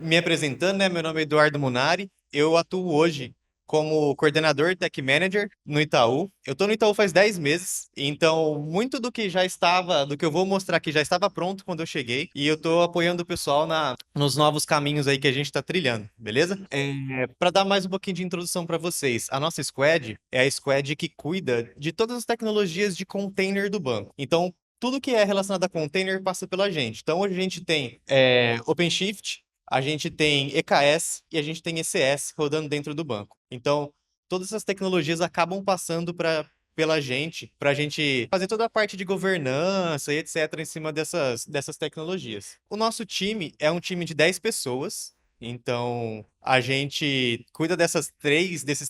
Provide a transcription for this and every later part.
Me apresentando, né? Meu nome é Eduardo Munari. Eu atuo hoje como coordenador Tech Manager no Itaú. Eu estou no Itaú faz 10 meses, então muito do que eu vou mostrar aqui já estava pronto quando eu cheguei, e eu estou apoiando o pessoal nos novos caminhos aí que a gente está trilhando, beleza? Para dar mais um pouquinho de introdução para vocês, a nossa squad é a squad que cuida de todas as tecnologias de container do banco. Então, tudo que é relacionado a container passa pela gente. Então, hoje a gente tem OpenShift, a gente tem EKS e a gente tem ECS rodando dentro do banco. Então, todas essas tecnologias acabam passando pela gente, para a gente fazer toda a parte de governança e etc. em cima dessas tecnologias. O nosso time é um time de 10 pessoas. Então, a gente cuida desses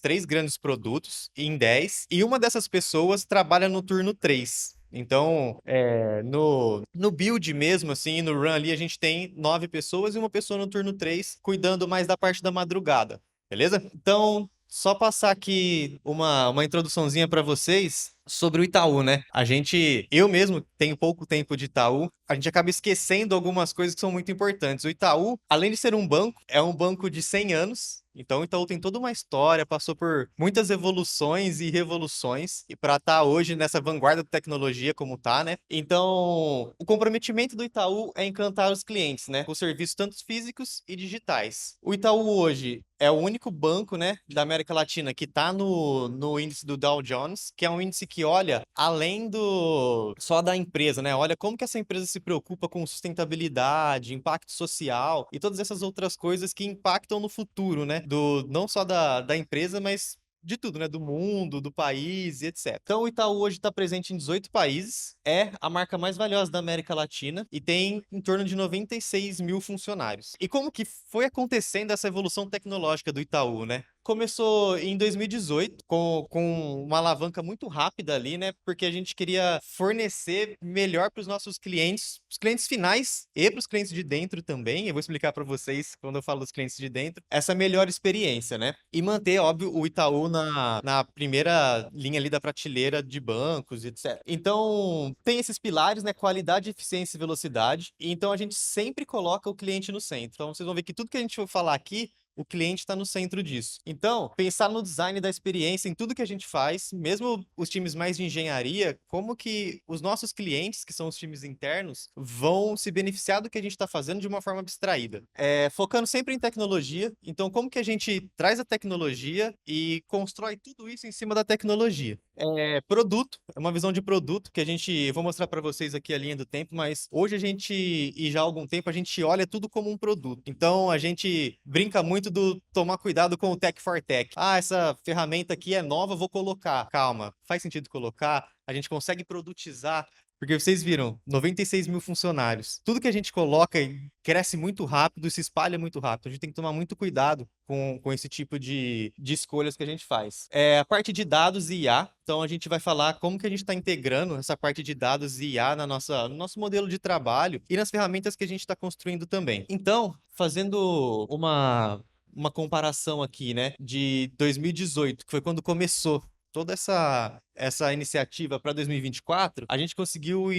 três grandes produtos em 10, e uma dessas pessoas trabalha no turno 3. Então, no build mesmo, assim, no run ali, a gente tem 9 pessoas e uma pessoa no turno 3 cuidando mais da parte da madrugada, beleza? Então, só passar aqui uma introduçãozinha para vocês sobre o Itaú, né? Eu mesmo tenho pouco tempo de Itaú, a gente acaba esquecendo algumas coisas que são muito importantes. O Itaú, além de ser um banco, é um banco de 100 anos. Então, o Itaú tem toda uma história, passou por muitas evoluções e revoluções, e para estar hoje nessa vanguarda da tecnologia como tá, né? Então, o comprometimento do Itaú é encantar os clientes, né? Com serviços tanto físicos e digitais. O Itaú hoje é o único banco, né, da América Latina que está no índice do Dow Jones, que é um índice que olha além do só da empresa, né? Olha como que essa empresa se preocupa com sustentabilidade, impacto social e todas essas outras coisas que impactam no futuro, né? Não só da empresa, mas de tudo, né? Do mundo, do país e etc. Então, o Itaú hoje está presente em 18 países, é a marca mais valiosa da América Latina e tem em torno de 96 mil funcionários. E como que foi acontecendo essa evolução tecnológica do Itaú, né? Começou em 2018 com uma alavanca muito rápida ali, né? Porque a gente queria fornecer melhor para os nossos clientes, os clientes finais e para os clientes de dentro também. Eu vou explicar para vocês quando eu falo dos clientes de dentro, essa melhor experiência, né? E manter, óbvio, o Itaú na primeira linha ali da prateleira de bancos, etc. Então, tem esses pilares, né? Qualidade, eficiência e velocidade. E então a gente sempre coloca o cliente no centro. Então, vocês vão ver que tudo que a gente for falar aqui o cliente está no centro disso. Então, pensar no design da experiência em tudo que a gente faz, mesmo os times mais de engenharia, como que os nossos clientes, que são os times internos, vão se beneficiar do que a gente está fazendo de uma forma abstraída. Focando sempre em tecnologia. Então, como que a gente traz a tecnologia e constrói tudo isso em cima da tecnologia? Produto, é uma visão de produto que eu vou mostrar para vocês aqui a linha do tempo, mas hoje e já há algum tempo, a gente olha tudo como um produto. Então, a gente brinca muito do tomar cuidado com o Tech for Tech. Ah, essa ferramenta aqui é nova, vou colocar. Calma, faz sentido colocar? A gente consegue produtizar. Porque vocês viram, 96 mil funcionários. Tudo que a gente coloca cresce muito rápido e se espalha muito rápido. A gente tem que tomar muito cuidado com esse tipo de escolhas que a gente faz. A parte de dados e IA. Então, a gente vai falar como que a gente está integrando essa parte de dados e IA no nosso modelo de trabalho e nas ferramentas que a gente está construindo também. Então, fazendo uma comparação aqui, né, de 2018, que foi quando começou toda essa iniciativa para 2024, a gente conseguiu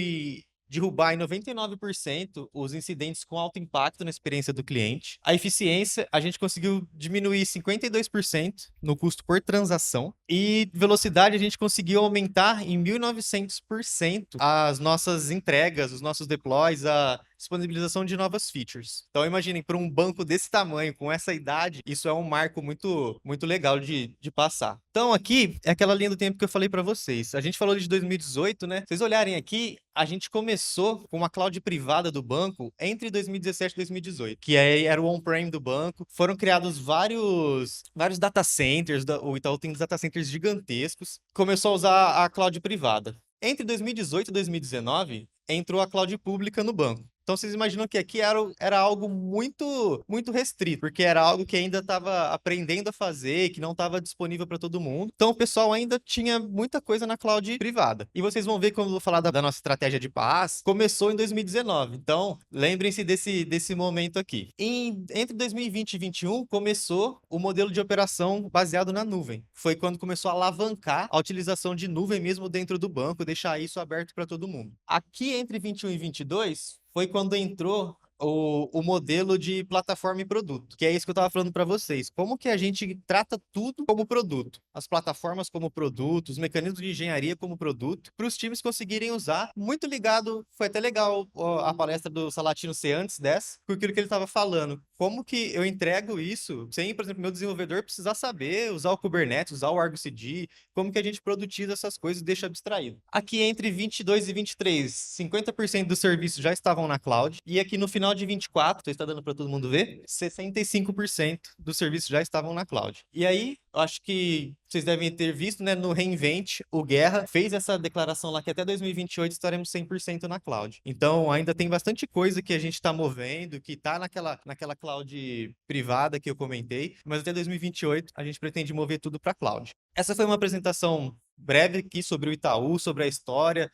derrubar em 99% os incidentes com alto impacto na experiência do cliente. A eficiência, a gente conseguiu diminuir 52% no custo por transação. E velocidade, a gente conseguiu aumentar em 1900% as nossas entregas, os nossos deploys, a disponibilização de novas features. Então, imaginem, para um banco desse tamanho, com essa idade, isso é um marco muito, muito legal de passar. Então, aqui é aquela linha do tempo que eu falei para vocês. A gente falou de 2018, né? Se vocês olharem aqui, a gente começou com uma cloud privada do banco entre 2017 e 2018, que era o on-prem do banco. Foram criados vários data centers, o Itaú tem data centers gigantescos. Começou a usar a cloud privada. Entre 2018 e 2019, entrou a cloud pública no banco. Então vocês imaginam que aqui era algo muito muito restrito, porque era algo que ainda estava aprendendo a fazer, que não estava disponível para todo mundo. Então o pessoal ainda tinha muita coisa na cloud privada. E vocês vão ver quando eu vou falar da nossa estratégia de paz, começou em 2019. Então lembrem-se desse momento aqui. Entre 2020 e 2021 começou o modelo de operação baseado na nuvem. Foi quando começou a alavancar a utilização de nuvem mesmo dentro do banco, deixar isso aberto para todo mundo. Aqui entre 21 e 22 foi quando entrou o modelo de plataforma e produto, que é isso que eu estava falando para vocês. Como que a gente trata tudo como produto? As plataformas como produto, os mecanismos de engenharia como produto, para os times conseguirem usar. Muito ligado, foi até legal a palestra do Salatino ser antes dessa, por aquilo que ele estava falando. Como que eu entrego isso sem, por exemplo, meu desenvolvedor precisar saber usar o Kubernetes, usar o Argo CD, como que a gente produtiza essas coisas e deixa abstraído. Aqui entre 22 e 23, 50% dos serviços já estavam na cloud, e aqui no final de 24, está dando para todo mundo ver, 65% dos serviços já estavam na cloud. E aí, eu acho que vocês devem ter visto, né, no reInvent, o Guerra fez essa declaração lá que até 2028 estaremos 100% na cloud. Então, ainda tem bastante coisa que a gente está movendo, que está naquela cloud privada que eu comentei, mas até 2028 a gente pretende mover tudo para cloud. Essa foi uma apresentação breve aqui sobre o Itaú, sobre a história,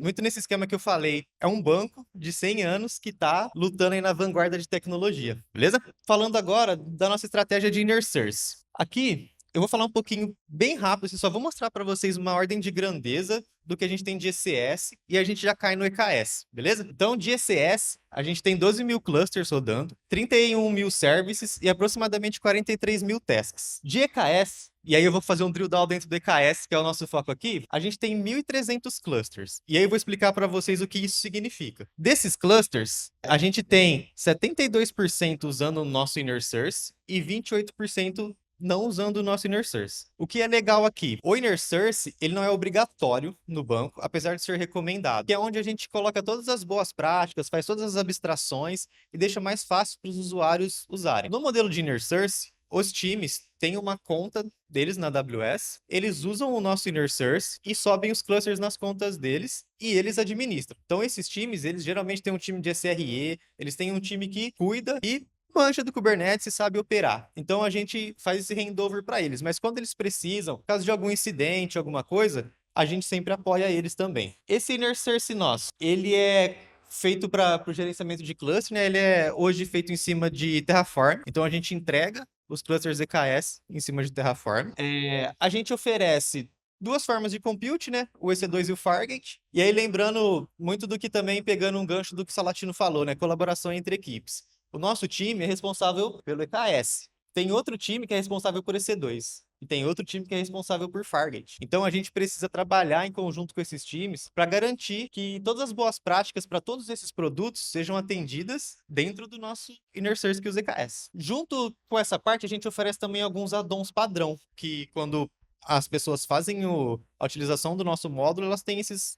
muito nesse esquema que eu falei. É um banco de 100 anos que está lutando aí na vanguarda de tecnologia, beleza? Falando agora da nossa estratégia de inner source. Aqui eu vou falar um pouquinho bem rápido, assim, só vou mostrar para vocês uma ordem de grandeza do que a gente tem de ECS e a gente já cai no EKS, beleza? Então, de ECS, a gente tem 12 mil clusters rodando, 31 mil services e aproximadamente 43 mil tasks. De EKS, e aí eu vou fazer um drill down dentro do EKS, que é o nosso foco aqui, a gente tem 1.300 clusters. E aí eu vou explicar para vocês o que isso significa. Desses clusters, a gente tem 72% usando o nosso inner source e 28% não usando o nosso inner source. O que é legal aqui? O inner source, ele não é obrigatório no banco, apesar de ser recomendado, que é onde a gente coloca todas as boas práticas, faz todas as abstrações e deixa mais fácil para os usuários usarem. No modelo de inner source, os times têm uma conta deles na AWS, eles usam o nosso inner source e sobem os clusters nas contas deles e eles administram. Então, esses times, eles geralmente têm um time de SRE, eles têm um time que cuida e manja do Kubernetes e sabe operar. Então a gente faz esse handover para eles. Mas quando eles precisam, caso de algum incidente, alguma coisa, a gente sempre apoia eles também. Esse inner source nosso, ele é feito para o gerenciamento de cluster, né? Ele é hoje feito em cima de Terraform. Então a gente entrega os clusters EKS em cima de Terraform. A gente oferece duas formas de compute, né? O EC2 e o Fargate. E aí lembrando muito do que também pegando um gancho do que o Salatino falou, né? Colaboração entre equipes. O nosso time é responsável pelo EKS. Tem outro time que é responsável por EC2. E tem outro time que é responsável por Fargate. Então a gente precisa trabalhar em conjunto com esses times para garantir que todas as boas práticas para todos esses produtos sejam atendidas dentro do nosso inner source que é o EKS. Junto com essa parte, a gente oferece também alguns add-ons padrão, que quando as pessoas fazem a utilização do nosso módulo, elas têm esses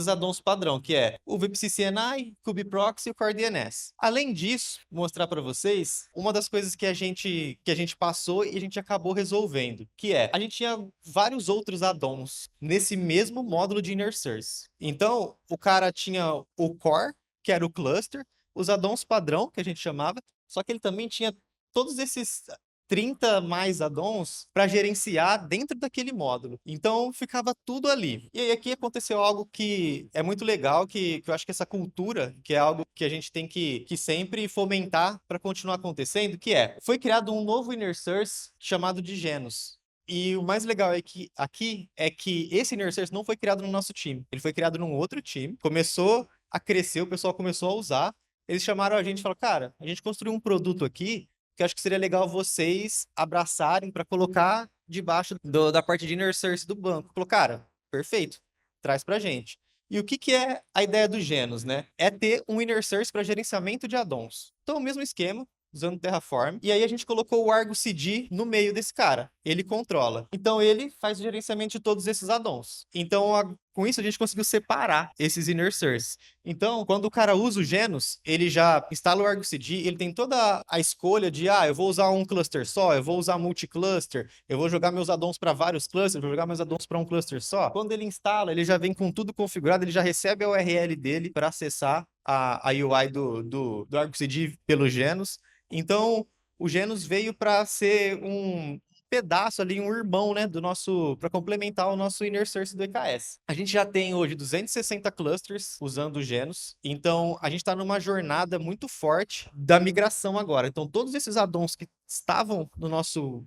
add-ons padrão, que é o VPC CNI, kubeproxy e o Core DNS. Além disso, mostrar para vocês uma das coisas que a gente passou e a gente acabou resolvendo, que é, a gente tinha vários outros add-ons nesse mesmo módulo de inner source. Então, o cara tinha o core, que era o cluster, os add-ons padrão, que a gente chamava, só que ele também tinha todos esses 30 mais add-ons para gerenciar dentro daquele módulo. Então, ficava tudo ali. E aí aqui aconteceu algo que é muito legal, que eu acho que essa cultura, que é algo que a gente tem que sempre fomentar para continuar acontecendo, que foi criado um novo inner source chamado de Genus. E o mais legal aqui é que esse inner source não foi criado no nosso time. Ele foi criado num outro time, começou a crescer, o pessoal começou a usar. Eles chamaram a gente e falaram, cara, a gente construiu um produto aqui que eu acho que seria legal vocês abraçarem para colocar debaixo da parte de inner source do banco. Falou, cara, perfeito, traz pra gente. E o que é a ideia do Genus, né? É ter um inner source para gerenciamento de add-ons. Então, o mesmo esquema, usando Terraform. E aí a gente colocou o Argo CD no meio desse cara. Ele controla. Então ele faz o gerenciamento de todos esses add-ons. Então com isso a gente conseguiu separar esses inner source. Então quando o cara usa o Genus, ele já instala o Argo CD, ele tem toda a escolha de, eu vou usar um cluster só, eu vou usar multi-cluster, eu vou jogar meus add-ons para vários clusters, vou jogar meus add-ons para um cluster só. Quando ele instala, ele já vem com tudo configurado, ele já recebe a URL dele para acessar a UI do Argo CD pelo Genus. Então, o Genus veio para ser um pedaço ali, um irmão, né, para complementar o nosso inner source do EKS. A gente já tem hoje 260 clusters usando o Genus, então a gente está numa jornada muito forte da migração agora. Então, todos esses add-ons que estavam no nosso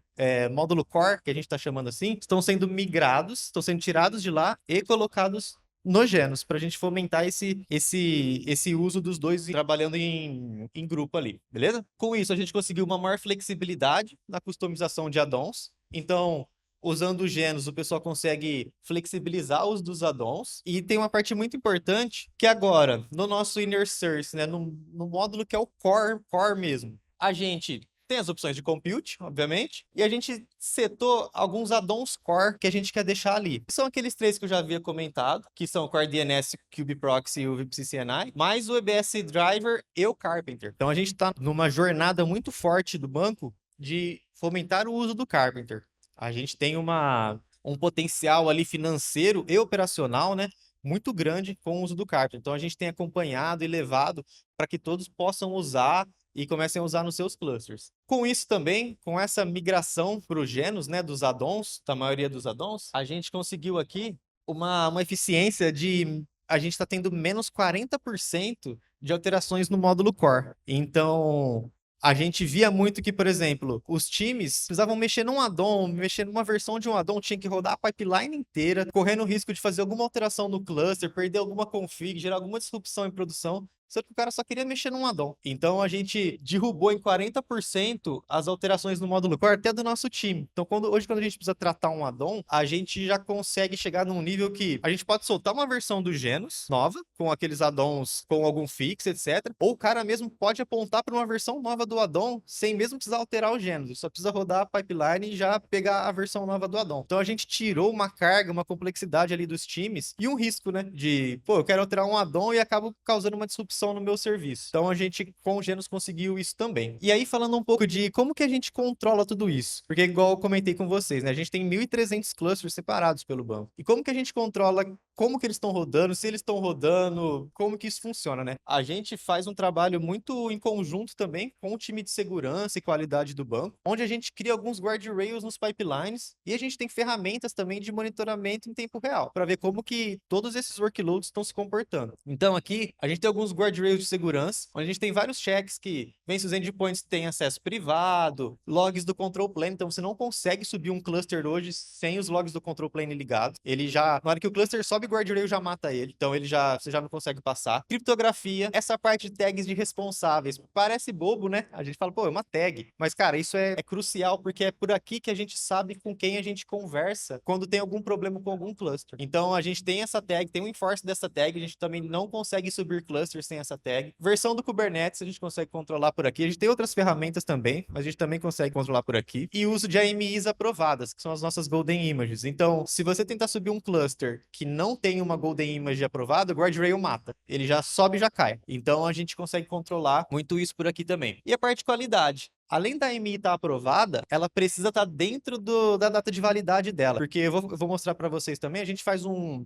módulo core, que a gente está chamando assim, estão sendo migrados, estão sendo tirados de lá e colocados no Genos, para a gente fomentar esse uso dos dois trabalhando em grupo ali, beleza? Com isso, a gente conseguiu uma maior flexibilidade na customização de addons. Então, usando o Genos, o pessoal consegue flexibilizar os dos addons. E tem uma parte muito importante, que agora, no nosso Inner Source, né, no módulo que é o core mesmo, a gente tem as opções de compute, obviamente, e a gente setou alguns addons core que a gente quer deixar ali. São aqueles três que eu já havia comentado, que são o Core DNS, Kube Proxy e o VPC CNI, mais o EBS Driver e o Carpenter. Então a gente está numa jornada muito forte do banco de fomentar o uso do Carpenter. A gente tem um potencial ali financeiro e operacional, né, muito grande com o uso do Carpenter. Então a gente tem acompanhado e levado para que todos possam usar e comecem a usar nos seus clusters. Com isso também, com essa migração para o Genos, né, dos addons, da maioria dos addons, a gente conseguiu aqui uma eficiência de... A gente está tendo menos 40% de alterações no módulo core. Então, a gente via muito que, por exemplo, os times precisavam mexer num addon, mexer numa versão de um addon, tinha que rodar a pipeline inteira, correndo o risco de fazer alguma alteração no cluster, perder alguma config, gerar alguma disrupção em produção. Só que o cara só queria mexer num addon. Então a gente derrubou em 40% as alterações no módulo core até do nosso time. Então hoje, quando a gente precisa tratar um addon, a gente já consegue chegar num nível que a gente pode soltar uma versão do Genos nova, com aqueles addons com algum fix, etc. Ou o cara mesmo pode apontar para uma versão nova do addon sem mesmo precisar alterar o Genos. Ele só precisa rodar a pipeline e já pegar a versão nova do addon. Então a gente tirou uma carga, uma complexidade ali dos times e um risco, né? De, pô, eu quero alterar um addon e acabo causando uma disrupção no meu serviço. Então a gente com o Genos conseguiu isso também. E aí falando um pouco de como que a gente controla tudo isso, porque igual eu comentei com vocês, né, a gente tem 1.300 clusters separados pelo banco. E como que a gente controla como que eles estão rodando, se eles estão rodando, como que isso funciona, né? A gente faz um trabalho muito em conjunto também com o time de segurança e qualidade do banco, onde a gente cria alguns guardrails nos pipelines e a gente tem ferramentas também de monitoramento em tempo real, para ver como que todos esses workloads estão se comportando. Então aqui a gente tem alguns guardrails de segurança, onde a gente tem vários checks que vêm se os endpoints têm acesso privado, logs do control plane, então você não consegue subir um cluster hoje sem os logs do control plane ligados. Ele já, na hora que o cluster sobe, o guardrail já mata ele, então você já não consegue passar. Criptografia, essa parte de tags de responsáveis, parece bobo, né? A gente fala, pô, é uma tag, mas cara, isso é crucial, porque é por aqui que a gente sabe com quem a gente conversa quando tem algum problema com algum cluster. Então a gente tem essa tag, tem um enforce dessa tag, a gente também não consegue subir clusters sem essa tag. Versão do Kubernetes a gente consegue controlar por aqui. A gente tem outras ferramentas também, mas a gente também consegue controlar por aqui. E uso de AMIs aprovadas, que são as nossas Golden Images. Então, se você tentar subir um cluster que não tem uma Golden Image aprovada, o guardrail mata. Ele já sobe e já cai. Então, a gente consegue controlar muito isso por aqui também. E a parte de qualidade. Além da AMI estar aprovada, ela precisa estar dentro da data de validade dela. Porque eu vou mostrar para vocês também, a gente faz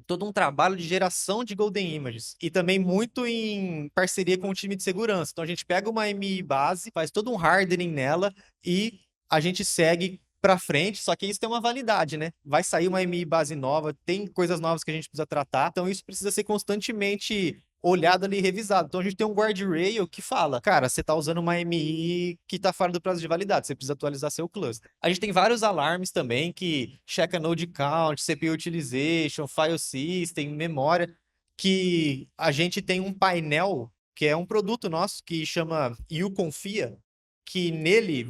todo um trabalho de geração de Golden Images. E também muito em parceria com o time de segurança. Então a gente pega uma AMI base, faz todo um hardening nela e a gente segue para frente, só que isso tem uma validade, né? Vai sair uma AMI base nova, tem coisas novas que a gente precisa tratar, então isso precisa ser constantemente olhado ali e revisado. Então a gente tem um guardrail que fala, cara, você tá usando uma AMI que tá fora do prazo de validade, você precisa atualizar seu cluster. A gente tem vários alarmes também que checa node count, CPU utilization, file system, memória, que a gente tem um painel que é um produto nosso que chama YouConfia, que nele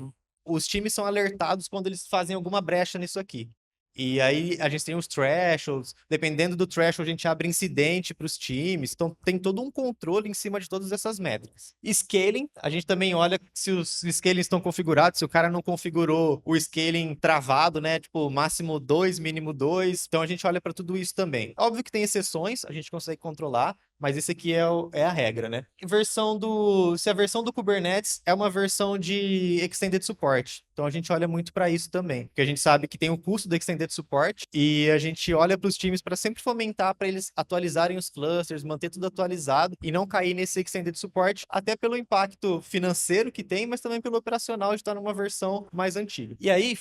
os times são alertados quando eles fazem alguma brecha nisso aqui. E aí a gente tem os thresholds, dependendo do threshold a gente abre incidente para os times, então tem todo um controle em cima de todas essas métricas. Scaling, a gente também olha se os scalings estão configurados, se o cara não configurou o scaling travado, né, tipo máximo 2, mínimo 2, então a gente olha para tudo isso também. Óbvio que tem exceções, a gente consegue controlar, mas esse aqui é a regra, né? Se a versão do Kubernetes é uma versão de Extended Support. Então a gente olha muito para isso também, porque a gente sabe que tem o custo do Extended Support e a gente olha para os times para sempre fomentar para eles atualizarem os clusters, manter tudo atualizado e não cair nesse Extended Support, até pelo impacto financeiro que tem, mas também pelo operacional de estar numa versão mais antiga. E aí,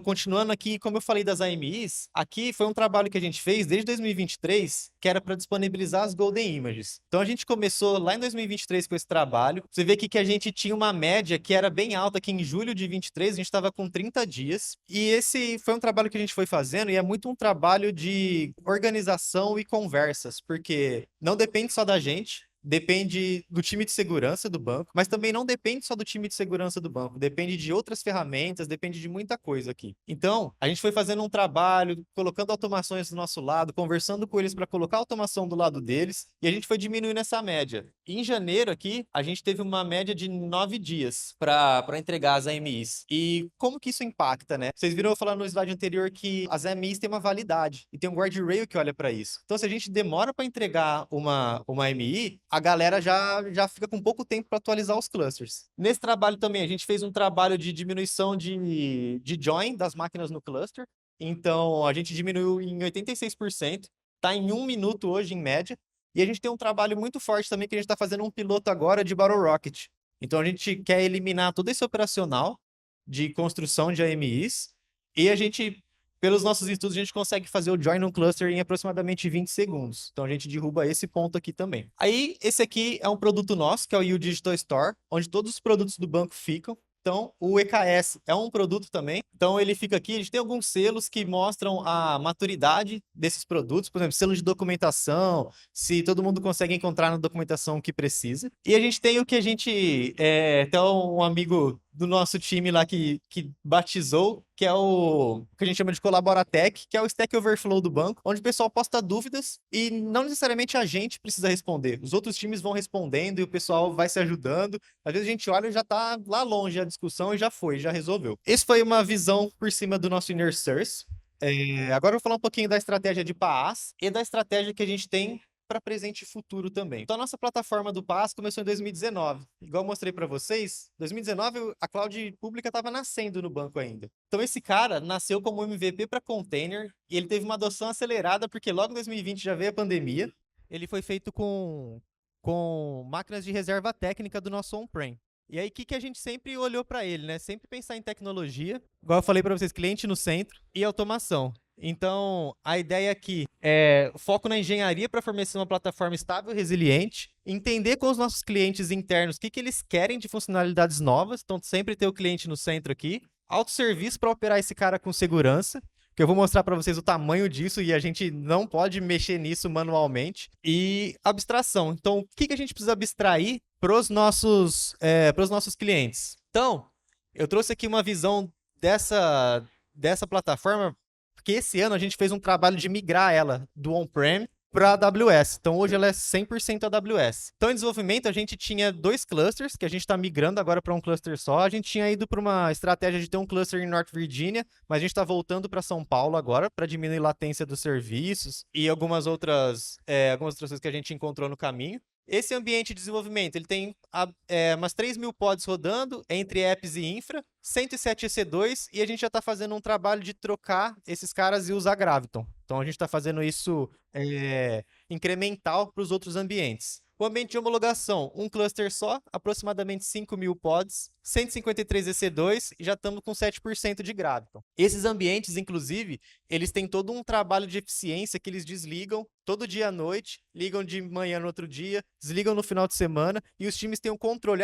continuando aqui, como eu falei das AMIs, aqui foi um trabalho que a gente fez desde 2023, que era para disponibilizar as Golden images. Então a gente começou lá em 2023 com esse trabalho. Você vê aqui que a gente tinha uma média que era bem alta, que em julho de 23 a gente estava com 30 dias. E esse foi um trabalho que a gente foi fazendo, e é muito um trabalho de organização e conversas, porque não depende só da gente. Depende do time de segurança do banco, mas também não depende só do time de segurança do banco, depende de outras ferramentas, depende de muita coisa aqui. Então, a gente foi fazendo um trabalho, colocando automações do nosso lado, conversando com eles para colocar automação do lado deles, e a gente foi diminuindo essa média. Em janeiro aqui, a gente teve uma média de 9 dias para entregar as AMIs. E como que isso impacta, né? Vocês viram eu falar no slide anterior que as AMIs têm uma validade e tem um guardrail que olha para isso. Então, se a gente demora para entregar uma AMI, a galera já fica com pouco tempo para atualizar os clusters. Nesse trabalho também, a gente fez um trabalho de diminuição de join das máquinas no cluster. Então, a gente diminuiu em 86%, está em 1 minuto hoje, em média. E a gente tem um trabalho muito forte também, que a gente está fazendo um piloto agora de Battle Rocket. Então, a gente quer eliminar todo esse operacional de construção de AMIs, e a gente, pelos nossos estudos, a gente consegue fazer o join no cluster em aproximadamente 20 segundos. Então a gente derruba esse ponto aqui também. Aí, esse aqui é um produto nosso, que é o U Digital Store, onde todos os produtos do banco ficam. Então, o EKS é um produto também. Então, ele fica aqui. A gente tem alguns selos que mostram a maturidade desses produtos. Por exemplo, selo de documentação, se todo mundo consegue encontrar na documentação o que precisa. E a gente tem o que a gente... tem um amigo do nosso time lá que batizou, que é o que a gente chama de Colaboratec, que é o Stack Overflow do banco, onde o pessoal posta dúvidas e não necessariamente a gente precisa responder. Os outros times vão respondendo e o pessoal vai se ajudando. Às vezes a gente olha e já tá lá longe a discussão e já foi, já resolveu. Esse foi uma visão por cima do nosso Inner Source. Agora eu vou falar um pouquinho da estratégia de PaaS e da estratégia que a gente tem para presente e futuro também. Então, a nossa plataforma do PaaS começou em 2019. Igual eu mostrei para vocês, 2019 a cloud pública estava nascendo no banco ainda. Então, esse cara nasceu como MVP para container e ele teve uma adoção acelerada porque logo em 2020 já veio a pandemia. Ele foi feito com máquinas de reserva técnica do nosso on-prem. E aí, o que a gente sempre olhou para ele, né? Sempre pensar em tecnologia, igual eu falei para vocês, cliente no centro e automação. Então, a ideia aqui é foco na engenharia para fornecer uma plataforma estável e resiliente, entender com os nossos clientes internos o que eles querem de funcionalidades novas, então sempre ter o cliente no centro aqui, autosserviço para operar esse cara com segurança, que eu vou mostrar para vocês o tamanho disso e a gente não pode mexer nisso manualmente, e abstração. Então, o que a gente precisa abstrair para os nossos clientes? Então, eu trouxe aqui uma visão dessa plataforma, porque esse ano a gente fez um trabalho de migrar ela do on-prem para a AWS. Então, hoje ela é 100% AWS. Então, em desenvolvimento, a gente tinha 2 clusters, que a gente está migrando agora para um cluster só. A gente tinha ido para uma estratégia de ter um cluster em North Virginia, mas a gente está voltando para São Paulo agora, para diminuir a latência dos serviços e algumas outras coisas que a gente encontrou no caminho. Esse ambiente de desenvolvimento, ele tem umas 3.000 pods rodando entre apps e infra, 107 EC2, e a gente já está fazendo um trabalho de trocar esses caras e usar Graviton. Então, a gente está fazendo isso incremental para os outros ambientes. O ambiente de homologação, um cluster só, aproximadamente 5.000 pods, 153 EC2 e já estamos com 7% de Graviton. Esses ambientes, inclusive, eles têm todo um trabalho de eficiência que eles desligam todo dia à noite, ligam de manhã no outro dia, desligam no final de semana e os times têm um controle.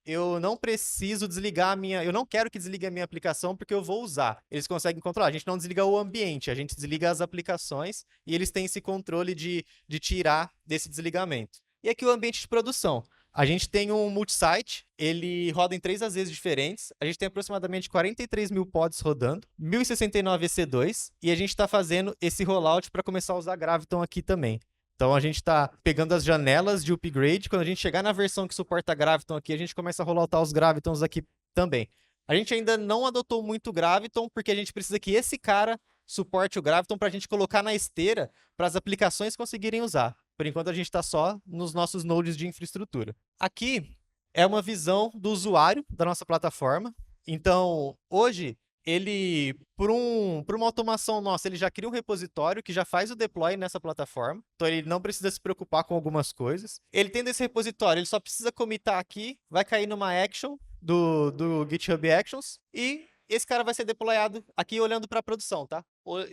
Eu não preciso desligar a minha... Eu não quero que desligue a minha aplicação porque eu vou usar. Eles conseguem controlar. A gente não desliga o ambiente, a gente desliga as aplicações e eles têm esse controle de tirar desse desligamento. E aqui o ambiente de produção. A gente tem um multisite, ele roda em 3 AZs diferentes, a gente tem aproximadamente 43.000 pods rodando, 1.069 EC2, e a gente está fazendo esse rollout para começar a usar Graviton aqui também. Então, a gente está pegando as janelas de upgrade. Quando a gente chegar na versão que suporta Graviton aqui, a gente começa a rolloutar os Gravitons aqui também. A gente ainda não adotou muito Graviton, porque a gente precisa que esse cara suporte o Graviton para a gente colocar na esteira para as aplicações conseguirem usar. Por enquanto, a gente está só nos nossos nodes de infraestrutura. Aqui é uma visão do usuário da nossa plataforma. Então, hoje, ele, por uma automação nossa, ele já cria um repositório que já faz o deploy nessa plataforma. Então, ele não precisa se preocupar com algumas coisas. Ele tendo esse repositório, ele só precisa commitar aqui, vai cair numa action do GitHub Actions e esse cara vai ser deployado aqui olhando para a produção, tá?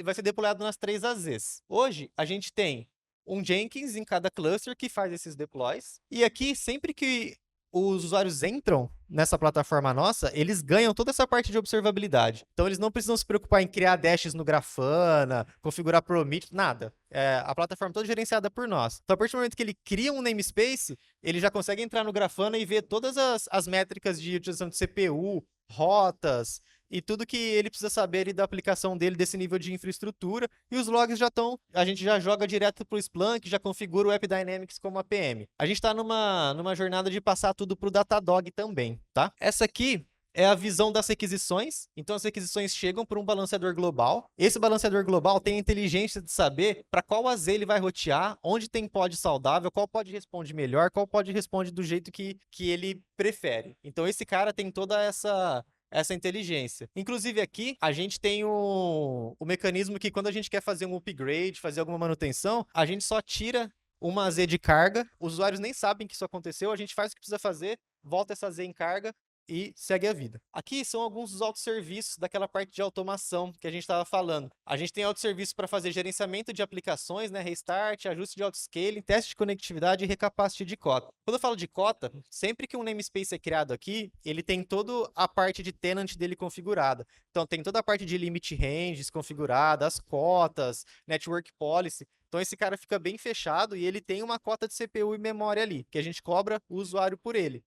Vai ser deployado nas 3 AZs. Hoje, a gente tem um Jenkins em cada cluster que faz esses deploys. E aqui, sempre que os usuários entram nessa plataforma nossa, eles ganham toda essa parte de observabilidade. Então, eles não precisam se preocupar em criar dashes no Grafana, configurar Prometheus, nada. A plataforma toda gerenciada por nós. Então, a partir do momento que ele cria um namespace, ele já consegue entrar no Grafana e ver todas as métricas de utilização de CPU, rotas e tudo que ele precisa saber ali da aplicação dele, desse nível de infraestrutura. E os logs já estão, a gente já joga direto para o Splunk, já configura o AppDynamics como APM. A gente está numa jornada de passar tudo para o Datadog também, tá? Essa aqui é a visão das requisições. Então, as requisições chegam por um balanceador global. Esse balanceador global tem a inteligência de saber para qual AZ ele vai rotear, onde tem pod saudável, qual pod responde melhor, qual pod responde do jeito que ele prefere. Então, esse cara tem toda essa inteligência. Inclusive aqui, a gente tem o mecanismo que quando a gente quer fazer um upgrade, fazer alguma manutenção, a gente só tira uma AZ de carga, os usuários nem sabem que isso aconteceu, a gente faz o que precisa fazer, volta essa AZ em carga e segue a vida. Aqui são alguns dos autosserviços daquela parte de automação que a gente estava falando. A gente tem autosserviço para fazer gerenciamento de aplicações, né, restart, ajuste de autoscaling, teste de conectividade e recapacity de cota. Quando eu falo de cota, sempre que um namespace é criado aqui, ele tem toda a parte de tenant dele configurada. Então tem toda a parte de limit ranges configurada, as cotas, network policy. Então esse cara fica bem fechado e ele tem uma cota de CPU e memória ali, que a gente cobra o usuário por ele.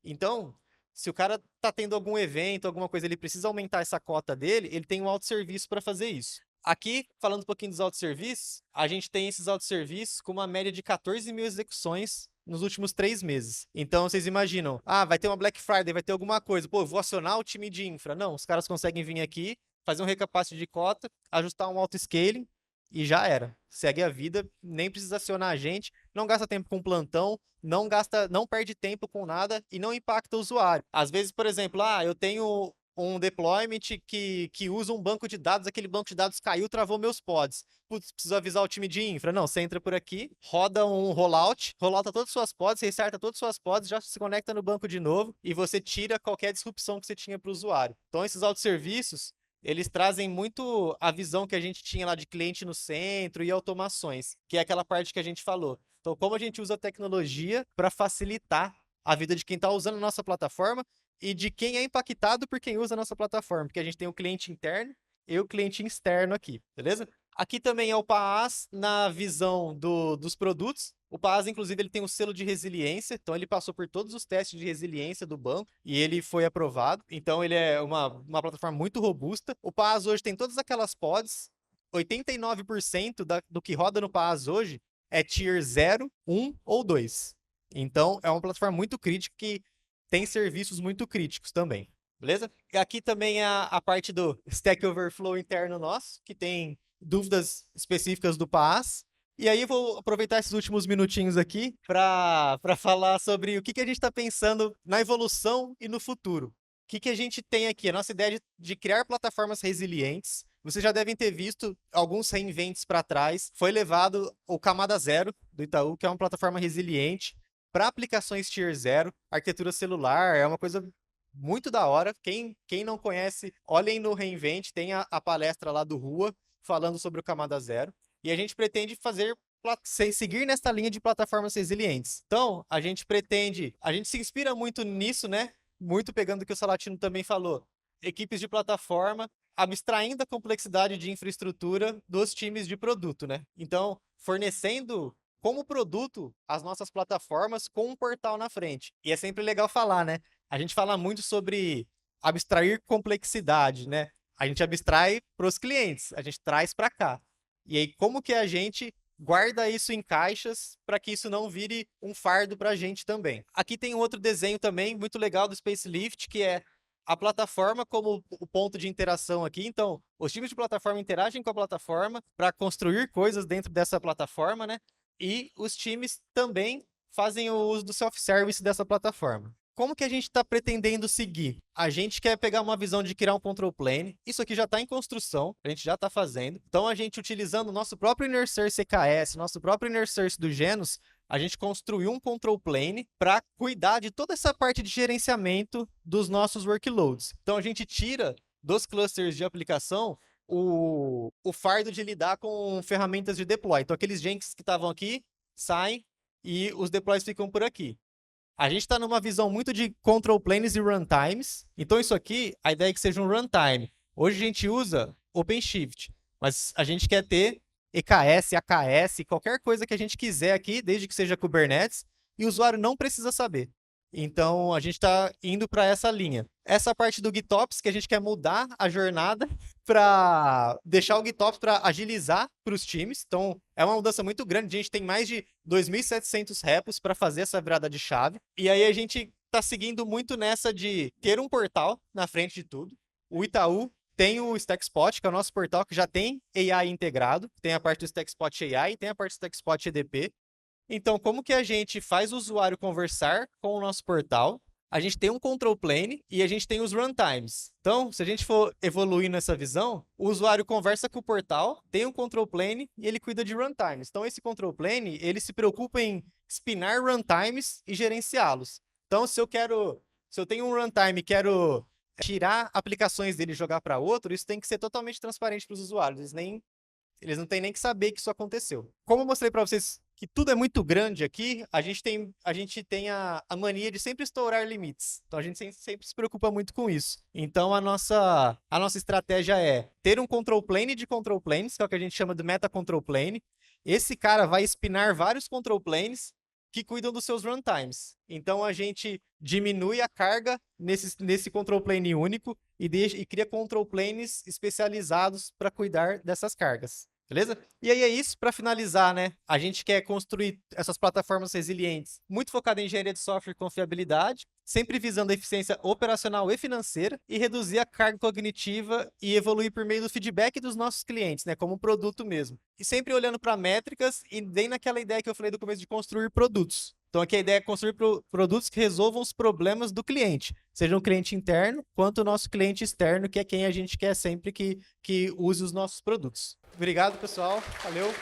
Então, se o cara tá tendo algum evento, alguma coisa, ele precisa aumentar essa cota dele, ele tem um autosserviço para fazer isso. Aqui, falando um pouquinho dos autosserviços, a gente tem esses autosserviços com uma média de 14 mil execuções nos últimos 3 meses. Então, vocês imaginam, vai ter uma Black Friday, vai ter alguma coisa, pô, eu vou acionar o time de infra. Não, os caras conseguem vir aqui, fazer um recapacity de cota, ajustar um auto-scaling, e já era. Segue a vida, nem precisa acionar a gente, não gasta tempo com plantão, não perde tempo com nada e não impacta o usuário. Às vezes, por exemplo, eu tenho um deployment que usa um banco de dados, aquele banco de dados caiu, travou meus pods. Putz, preciso avisar o time de infra. Não, você entra por aqui, roda um rollouta todas as suas pods, restarta todas as suas pods, já se conecta no banco de novo e você tira qualquer disrupção que você tinha para o usuário. Então, esses autosserviços, eles trazem muito a visão que a gente tinha lá de cliente no centro e automações, que é aquela parte que a gente falou. Então, como a gente usa a tecnologia para facilitar a vida de quem está usando a nossa plataforma e de quem é impactado por quem usa a nossa plataforma, porque a gente tem o cliente interno e o cliente externo aqui, beleza? Aqui também é o PaaS na visão dos produtos. O PaaS, inclusive, ele tem um selo de resiliência, então ele passou por todos os testes de resiliência do banco e ele foi aprovado. Então ele é uma plataforma muito robusta. O PaaS hoje tem todas aquelas pods, 89% do que roda no PaaS hoje é Tier 0, 1 ou 2. Então é uma plataforma muito crítica que tem serviços muito críticos também, beleza? E aqui também é a parte do Stack Overflow interno nosso, que tem dúvidas específicas do PaaS. E aí eu vou aproveitar esses últimos minutinhos aqui para falar sobre o que a gente está pensando na evolução e no futuro. O que a gente tem aqui? A nossa ideia de criar plataformas resilientes. Vocês já devem ter visto alguns reinvents para trás. Foi levado o Camada Zero do Itaú, que é uma plataforma resiliente para aplicações Tier 0, arquitetura celular, é uma coisa muito da hora. Quem não conhece, olhem no Reinvent, tem a palestra lá do Rua, falando sobre o Camada Zero. E a gente pretende seguir nessa linha de plataformas resilientes. Então, a gente se inspira muito nisso, né? Muito pegando o que o Salatino também falou. Equipes de plataforma, abstraindo a complexidade de infraestrutura dos times de produto, né? Então, fornecendo como produto as nossas plataformas com um portal na frente. E é sempre legal falar, né? A gente fala muito sobre abstrair complexidade, né? A gente abstrai para os clientes, a gente traz para cá. E aí, como que a gente guarda isso em caixas para que isso não vire um fardo para a gente também? Aqui tem um outro desenho também muito legal do Spacelift, que é a plataforma como o ponto de interação aqui. Então, os times de plataforma interagem com a plataforma para construir coisas dentro dessa plataforma, né? E os times também fazem o uso do self-service dessa plataforma. Como que a gente está pretendendo seguir? A gente quer pegar uma visão de criar um control plane. Isso aqui já está em construção, a gente já está fazendo. Então, a gente utilizando o nosso próprio inner source EKS, nosso próprio inner source do Genus, a gente construiu um control plane para cuidar de toda essa parte de gerenciamento dos nossos workloads. Então, a gente tira dos clusters de aplicação o fardo de lidar com ferramentas de deploy. Então, aqueles Jenkins que estavam aqui saem e os deploys ficam por aqui. A gente está numa visão muito de control planes e runtimes. Então, isso aqui, a ideia é que seja um runtime. Hoje a gente usa OpenShift, mas a gente quer ter EKS, AKS, qualquer coisa que a gente quiser aqui, desde que seja Kubernetes, e o usuário não precisa saber. Então, a gente está indo para essa linha. Essa parte do GitOps, que a gente quer mudar a jornada para deixar o GitOps para agilizar para os times. Então, é uma mudança muito grande. A gente tem mais de 2.700 repos para fazer essa virada de chave. E aí a gente está seguindo muito nessa de ter um portal na frente de tudo. O Itaú tem o StackSpot, que é o nosso portal que já tem AI integrado. Tem a parte do StackSpot AI e tem a parte do StackSpot EDP. Então, como que a gente faz o usuário conversar com o nosso portal? A gente tem um control plane e a gente tem os runtimes. Então, se a gente for evoluir nessa visão, o usuário conversa com o portal, tem um control plane e ele cuida de runtimes. Então, esse control plane, ele se preocupa em spinar runtimes e gerenciá-los. Então, se eu tenho um runtime e quero tirar aplicações dele e jogar para outro, isso tem que ser totalmente transparente para os usuários. Eles não têm nem que saber que isso aconteceu. Como eu mostrei para vocês que tudo é muito grande aqui, a gente tem a mania de sempre estourar limites. Então, a gente sempre se preocupa muito com isso. Então, a nossa estratégia é ter um control plane de control planes, que é o que a gente chama de meta control plane. Esse cara vai spinar vários control planes que cuidam dos seus runtimes. Então, a gente diminui a carga nesse control plane único e cria control planes especializados para cuidar dessas cargas. Beleza? E aí é isso, para finalizar, né? A gente quer construir essas plataformas resilientes, muito focada em engenharia de software e confiabilidade, sempre visando a eficiência operacional e financeira e reduzir a carga cognitiva e evoluir por meio do feedback dos nossos clientes, né? Como um produto mesmo. E sempre olhando para métricas e bem naquela ideia que eu falei do começo de construir produtos. Então aqui a ideia é construir produtos que resolvam os problemas do cliente, seja um cliente interno quanto o nosso cliente externo, que é quem a gente quer sempre que use os nossos produtos. Obrigado, pessoal. Valeu.